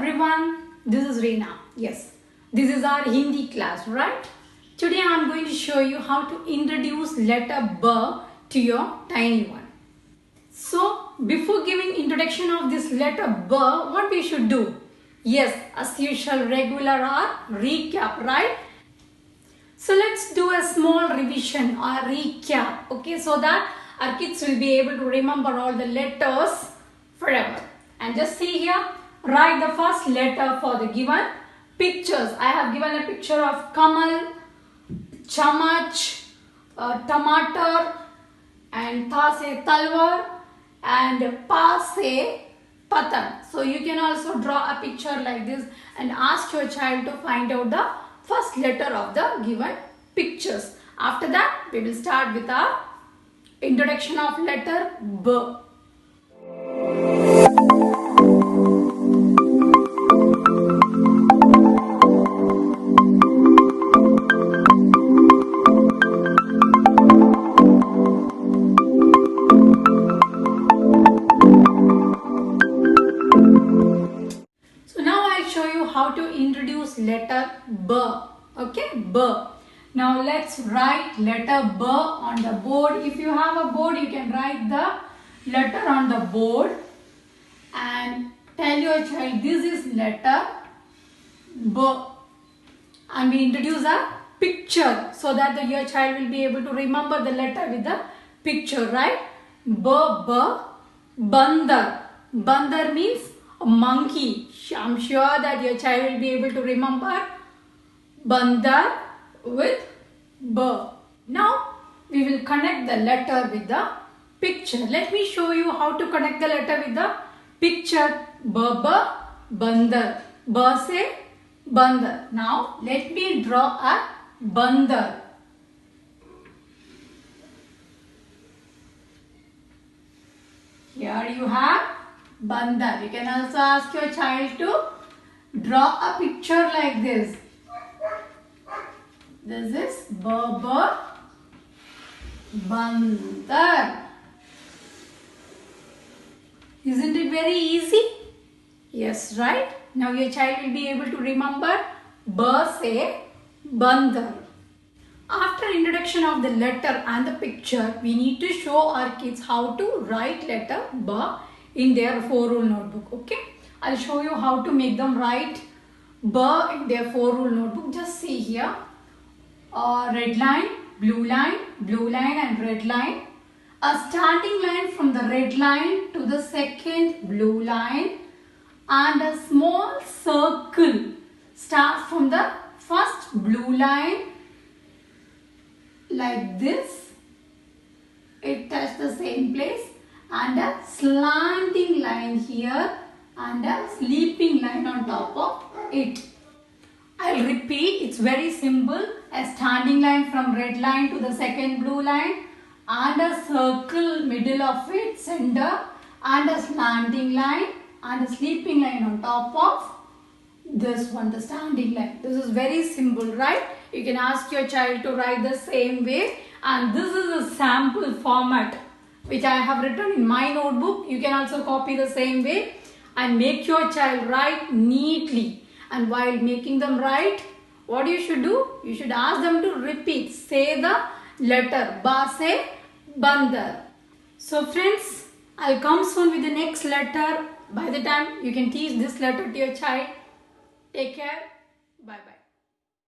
everyone, this is Reena. Yes, this is our Hindi class, right? Today I am going to show you how to introduce letter B to your tiny one. So, before giving introduction of this letter B, what we should do? Yes, as usual, regular or recap, right? So, let's do a small revision or recap, okay, so that our kids will be able to remember all the letters forever. And just see here, write the first letter for the given pictures. I have given a picture of Kamal, Chamach, Tomato, and Tha se Talwar, and Pa se Patan. So you can also draw a picture like this and ask your child to find out the first letter of the given pictures. After that, we will start with our introduction of letter B. How to introduce letter B. Okay, B. Now let's write letter B on the board. If you have a board, you can write the letter on the board and tell your child this is letter B. And we introduce a picture so that your child will be able to remember the letter with the picture, right? Bandar. Bandar means a monkey. I'm sure that your child will be able to remember Bandar with B. Now we will connect the letter with the picture. Let me show you how to connect the letter with the picture. Bandar. B se Bandar. Now let me draw a Bandar. Here you have Bandar. You can also ask your child to draw a picture like this. This is Bandar. Isn't it very easy? Yes, right? Now your child will be able to remember B se Bandar. After introduction of the letter and the picture, we need to show our kids how to write letter B in their 4-rule notebook. Okay, I'll show you how to make them write B in their 4-rule notebook. Just see here, red line, blue line and red line. A starting line from the red line to the second blue line, and a small circle starts from the first blue line like this. It touches the same place, and a slanting line here and a sleeping line on top of it. I'll repeat, it's very simple. A standing line from red line to the second blue line, and a circle middle of it, center, and a slanting line and a sleeping line on top of this one, the standing line. This is very simple, right? You can ask your child to write the same way, and this is a sample format which I have written in my notebook. You can also copy the same way and make your child write neatly. And while making them write, what you should do? You should ask them to repeat. Say the letter Ba se Bandar. So friends, I'll come soon with the next letter. By the time you can teach this letter to your child. Take care. Bye bye.